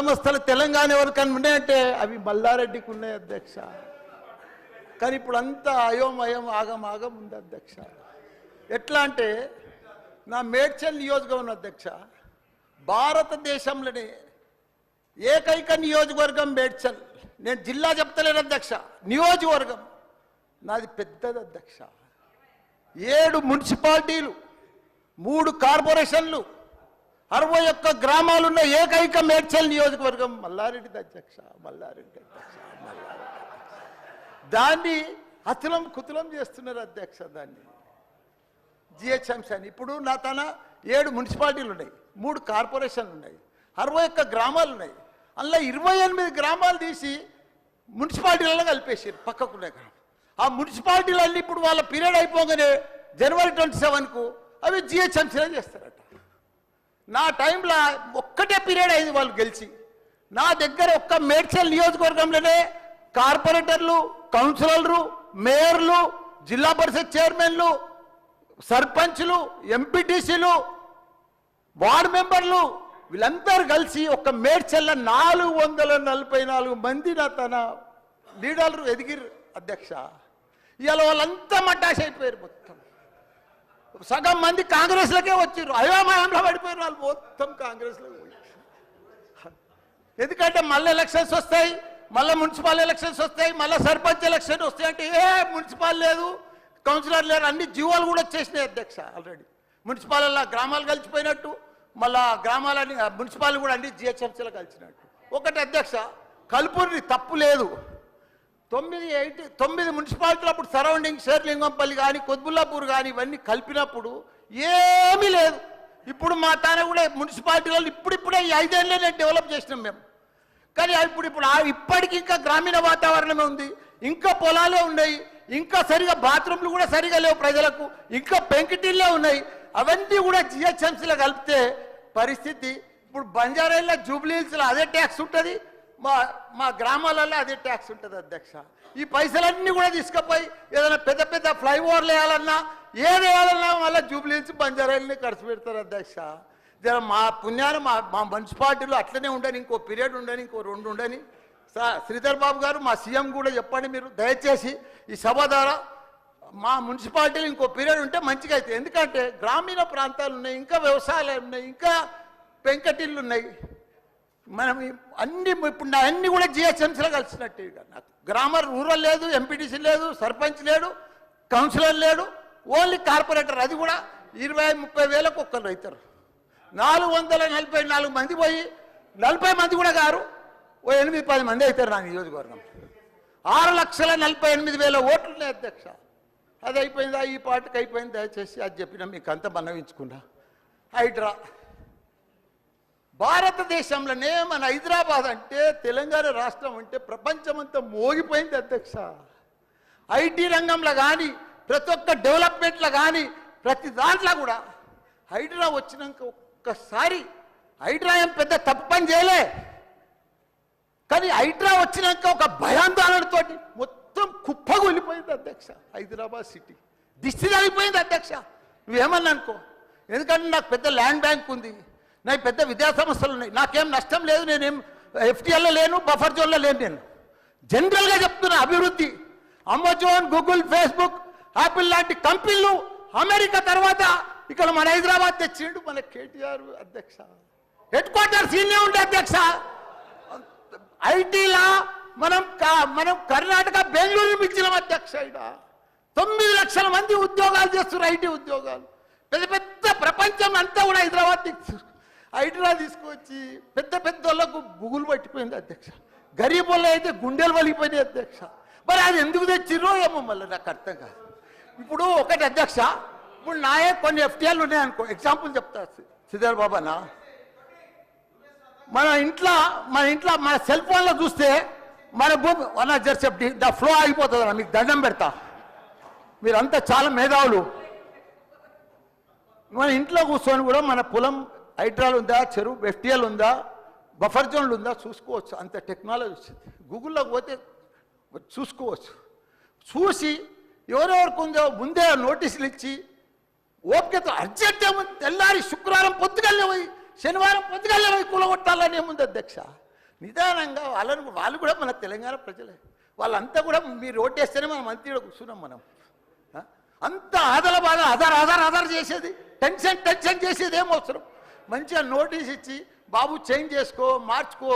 సంస్థలు తెలంగాణ ఎవరికన్నా ఉన్నాయంటే అవి మల్లారెడ్డికి ఉన్నాయి అధ్యక్ష. కానీ ఇప్పుడు అంతా అయోమయం ఆగమాగం ఉంది అధ్యక్ష. ఎట్లా అంటే నా మేడ్చల్ నియోజకవర్గం అధ్యక్ష, భారతదేశంలోనే ఏకైక నియోజకవర్గం మేడ్చల్. నేను జిల్లా చెప్తలేను అధ్యక్ష, నియోజకవర్గం నాది పెద్దది అధ్యక్ష. 7 మున్సిపాలిటీలు, 3 కార్పొరేషన్లు, 61 గ్రామాలున్న ఏకైక మేడ్చల్ నియోజకవర్గం మల్లారెడ్డి అధ్యక్ష. మల్లారెడ్డి అధ్యక్ష, దాన్ని అతులం కుతులం చేస్తున్నారు అధ్యక్ష. దాన్ని జిహెచ్ఎంసీ అని. ఇప్పుడు నా తన 7 మున్సిపాలిటీలు ఉన్నాయి, 3 కార్పొరేషన్లు ఉన్నాయి, 61 గ్రామాలు ఉన్నాయి. అందులో 28 గ్రామాలు తీసి మున్సిపాలిటీలలో కలిపేసారు పక్కకునే గ్రామం. ఆ మున్సిపాలిటీలన్నీ ఇప్పుడు వాళ్ళ పీరియడ్ అయిపోగానే జనవరి 27కు అవి జిహెచ్ఎంసీలో చేస్తారట. నా టైంలో ఒక్కటే పీరియడ్ అయింది వాళ్ళు గెలిచి. నా దగ్గర ఒక్క మేడ్చల్ నియోజకవర్గంలోనే కార్పొరేటర్లు, కౌన్సిలర్లు, మేయర్లు, జిల్లా పరిషత్ చైర్మన్లు, సర్పంచ్లు, ఎంపీటీసీలు, వార్డు మెంబర్లు వీళ్ళందరూ కలిసి ఒక్క మేడ్చల్ల 444 మంది నా తన లీడర్లు ఎదిగిరు అధ్యక్ష. ఇవాళ వాళ్ళంతా మటాష్ అయిపోయారు. మొత్తం సగం మంది కాంగ్రెస్లకే వచ్చారు. అయోమయంలో పడిపోయారు వాళ్ళు మొత్తం కాంగ్రెస్లో పోయి. ఎందుకంటే మళ్ళీ ఎలక్షన్స్ వస్తాయి, మళ్ళీ మున్సిపల్ ఎలక్షన్స్ వస్తాయి, మళ్ళీ సర్పంచ్ ఎలక్షన్ వస్తాయి. అంటే మున్సిపల్ లేదు, కౌన్సిలర్ లేరు, అన్ని జీవోలు కూడా వచ్చేసినాయి అధ్యక్ష. ఆల్రెడీ మున్సిపాల్లో గ్రామాలు కలిసిపోయినట్టు, మళ్ళా గ్రామాలని మున్సిపాల్ కూడా అన్ని జిహెచ్ఎంసీలో కలిసినట్టు. ఒకటి అధ్యక్ష, కలుపుని తప్పు లేదు. 9 మున్సిపాలిటీలు అప్పుడు సరౌండింగ్ షేర్లింగంపల్లి కానీ కొద్బుల్లాపూర్ కానీ ఇవన్నీ కలిపినప్పుడు ఏమీ లేదు. ఇప్పుడు మా తానే కూడా మున్సిపాలిటీలలో ఇప్పుడిప్పుడే ఈ 5 ఏళ్ళనే డెవలప్ చేసినాం మేము. కానీ ఇప్పుడు ఇప్పటికి ఇంకా గ్రామీణ వాతావరణమే ఉంది, ఇంకా పొలాలే ఉన్నాయి, ఇంకా సరిగా బాత్రూమ్లు కూడా సరిగా లేవు ప్రజలకు, ఇంకా పెంకిటిల్లే ఉన్నాయి. అవన్నీ కూడా జిహెచ్ఎంసీలో కలిపితే పరిస్థితి ఇప్పుడు బంజారాల్లో, జూబ్లీహిల్స్లో అదే ట్యాక్స్ ఉంటుంది, మా గ్రామాలలో అదే ట్యాక్స్ ఉంటుంది అధ్యక్ష. ఈ పైసలన్నీ కూడా తీసుకుపోయి ఏదైనా పెద్ద పెద్ద ఫ్లైఓవర్లు వేయాలన్నా ఏది వేయాలన్నా మళ్ళీ జూబ్లీహిల్స్, బంజారాల్ని ఖర్చు పెడతారు అధ్యక్ష. మా పుణ్యాన్ని మా మున్సిపాలిటీలో అట్లనే ఉండని, ఇంకో పీరియడ్ ఉండని, ఇంకో 2 ఉండని. శ్రీధర్ బాబు గారు, మా సీఎం కూడా చెప్పండి మీరు దయచేసి ఈ సభ ద్వారా మా మున్సిపాలిటీలు ఇంకో పీరియడ్ ఉంటే మంచిగా అవుతుంది. ఎందుకంటే గ్రామీణ ప్రాంతాలు ఉన్నాయి, ఇంకా వ్యవసాయాలు ఉన్నాయి, ఇంకా పెంకటిళ్ళు ఉన్నాయి. మనం అన్ని ఇప్పుడు నా అన్ని కూడా జిహెచ్ఎంసీలో కలిసినట్టు. నాకు రూరల్ లేదు, ఎంపీటీసీ లేదు, సర్పంచ్ లేడు, కౌన్సిలర్ లేడు, ఓన్లీ కార్పొరేటర్. అది కూడా 20-30 వేలకు ఒక్కరు అవుతారు. 444 మంది పోయి 40 మంది కూడా గారు 8-10 మంది అవుతారు నా నియోజకవర్గం. 6,48,000 ఓట్లు ఉన్నాయి అధ్యక్ష. అది అయిపోయిందా? ఈ పార్టీకి అయిపోయింది. దయచేసి అది చెప్పినా మీకు అంత మనవించుకున్నా. హైడ్రా భారతదేశంలోనే మన హైదరాబాద్ అంటే, తెలంగాణ రాష్ట్రం అంటే ప్రపంచమంతా మోగిపోయింది అధ్యక్ష. ఐటీ రంగంలో కానీ, ప్రతి ఒక్క డెవలప్మెంట్లో కానీ, ప్రతి దాంట్లో కూడా హైడ్రా వచ్చినాక ఒక్కసారి హైడ్రా ఏం పెద్ద తప్పు పని చేయలే. కానీ హైడ్రా వచ్చినాక ఒక భయాందోళనతో మొత్తం కుప్పగొలిపోయింది అధ్యక్ష. హైదరాబాద్ సిటీ దిష్టి తగిలిపోయింది అధ్యక్ష. నువ్వేమన్నా అనుకో, ఎందుకంటే నాకు పెద్ద ల్యాండ్ బ్యాంక్ ఉంది, నాకు పెద్ద విద్యా సంస్థలు ఉన్నాయి, నాకేం నష్టం లేదు, నేనేం ఎఫ్టీఎల్లో లేను, బఫర్ జోన్లో లేను. నేను జనరల్గా చెప్తున్నా, అభివృద్ధి అమెజాన్, గూగుల్, ఫేస్బుక్, యాపిల్ లాంటి కంపెనీలు అమెరికా తర్వాత ఇక్కడ మన హైదరాబాద్ తెచ్చిండు మన కేటీఆర్ అధ్యక్ష. హెడ్ క్వార్టర్స్ ఈయనే ఉండే అధ్యక్ష. ఐటీలా మనం కర్ణాటక, బెంగళూరు మించినాం అధ్యక్ష. ఇక్కడ 9 లక్షల మంది ఉద్యోగాలు చేస్తున్నారు, ఐటీ ఉద్యోగాలు. పెద్ద పెద్ద ప్రపంచం అంతా కూడా హైదరాబాద్ తీసుకొచ్చి పెద్ద పెద్ద వాళ్ళకు గుగులు పట్టిపోయింది అధ్యక్ష. గరీబ్ వాళ్ళు అయితే గుండెలు వలిగిపోయినాయి అధ్యక్ష. మరి అది ఎందుకు తెచ్చిర్రో ఏమో మళ్ళీ నాకు అర్థం కాదు. ఇప్పుడు ఒకటి అధ్యక్ష, ఇప్పుడు నాయే కొన్ని ఎఫ్టీఎల్ ఉన్నాయనుకో, ఎగ్జాంపుల్ చెప్తా శ్రీధర్ బాబానా. మన ఇంట్లో మన సెల్ ఫోన్లో చూస్తే మన భూమి ద ఫ్లో ఆగిపోతుంది. మీకు దండం పెడతా, మీరంతా చాలా మేధావులు. మన ఇంట్లో కూర్చొని కూడా మన పొలం హైడ్రాల్ ఉందా, చెరువు ఎఫ్టీఎల్ ఉందా, బఫర్ జోన్లు ఉందా చూసుకోవచ్చు. అంత టెక్నాలజీ వచ్చింది. గూగుల్లోకి పోతే చూసుకోవచ్చు. చూసి ఎవరెవరికి ఉందో ముందే నోటీసులు ఇచ్చి ఓపికతో అర్జెంట్ ఏముంది, తెల్లారి శుక్రవారం పొద్దుగల్లే పోయి, శనివారం పొద్దుగల్లే పోయి కూలగొట్టాలని ఏముంది అధ్యక్ష. నిదానంగా వాళ్ళు కూడా మన తెలంగాణ ప్రజలే, వాళ్ళంతా కూడా మీరు ఓటేస్తేనే మనం మంత్రిలో కూర్చున్నాం మనం. అంత ఆదల బాగా ఆధార్ చేసేది, టెన్షన్ చేసేది ఏం అవసరం? మంచిగా నోటీస్ ఇచ్చి బాబు చేంజ్ చేసుకో, మార్చుకో.